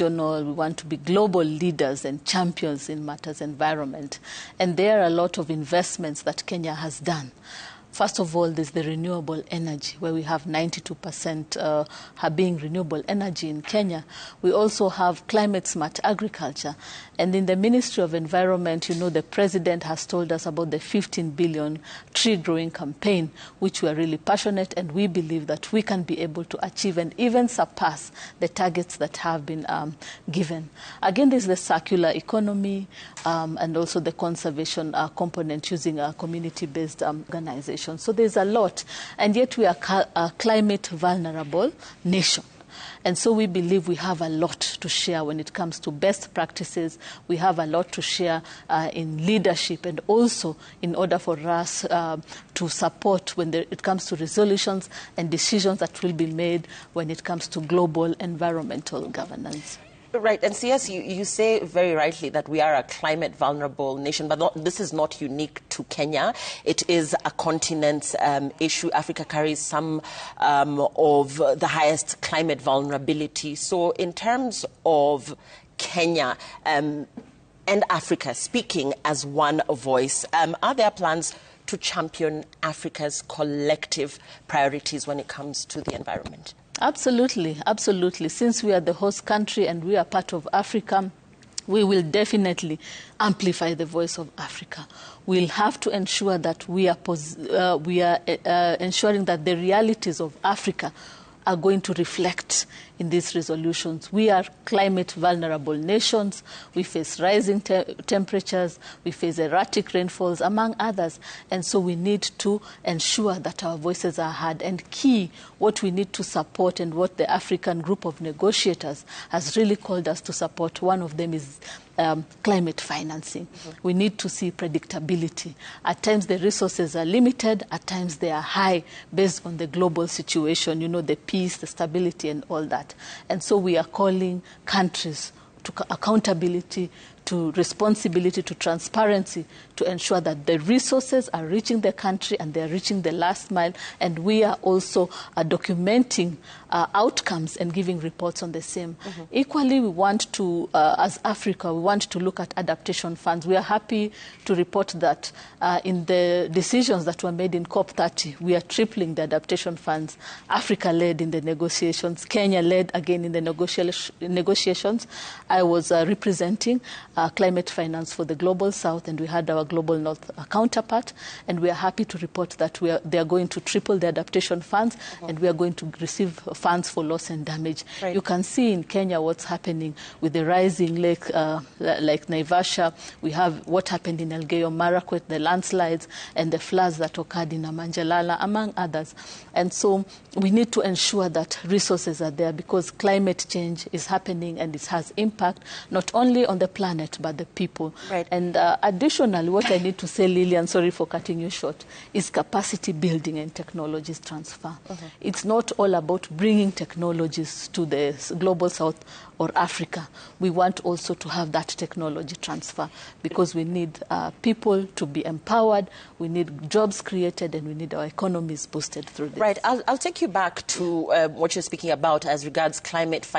regional, we want to be global leaders and champions in matters environment. And there are a lot of investments that Kenya has done. First of all, there's the renewable energy, where we have 92% being renewable energy in Kenya. We also have climate-smart agriculture. And in the Ministry of Environment, you know, the President has told us about the 15 billion tree-growing campaign, which we are really passionate, and we believe that we can be able to achieve and even surpass the targets that have been given. Again, there's the circular economy and also the conservation component using a community-based organization. So there's a lot, and yet we are a climate vulnerable nation. And so we believe we have a lot to share when it comes to best practices. We have a lot to share in leadership, and also in order for us to support when it comes to resolutions and decisions that will be made when it comes to global environmental governance. Right, and CS, you say very rightly that we are a climate vulnerable nation, but this is not unique to Kenya. It is a continent issue. Africa carries some of the highest climate vulnerability. So in terms of Kenya and Africa speaking as one voice, are there plans to champion Africa's collective priorities when it comes to the environment? Absolutely, absolutely. Since we are the host country and we are part of Africa, we will definitely amplify the voice of Africa. We'll have to ensure that we are ensuring that the realities of Africa are going to reflect in these resolutions. We are climate vulnerable nations. We face rising temperatures. We face erratic rainfalls, among others. And so we need to ensure that our voices are heard. And key, what we need to support and what the African group of negotiators has really called us to support, one of them is climate financing. We need to see predictability. At times the resources are limited, at times they are high based on the global situation, you know, the peace, the stability and all that. And so we are calling countries to accountability, to responsibility, to transparency, to ensure that the resources are reaching the country and they're reaching the last mile. And we are also documenting outcomes and giving reports on the same. Equally, we want to, as Africa, we want to look at adaptation funds. We are happy to report that in the decisions that were made in COP30, we are tripling the adaptation funds. Africa led in the negotiations, Kenya led again in the negotiations. I was representing climate finance for the Global South, and we had our Global North counterpart, and we are happy to report that they are going to triple the adaptation funds, and we are going to receive funds for loss and damage. Right. You can see in Kenya what's happening with the rising lake, like Naivasha. We have what happened in Elgeyo Marakwet, the landslides and the floods that occurred in Amanjalala, among others. And so we need to ensure that resources are there, because climate change is happening and it has impact not only on the planet but the people. Right. And additionally, what I need to say, Lillian, sorry for cutting you short, is capacity building and technologies transfer. It's not all about bringing technologies to the Global South or Africa. We want also to have that technology transfer, because we need people to be empowered, we need jobs created, and we need our economies boosted through this. Right. I'll take you back to what you're speaking about as regards climate finance.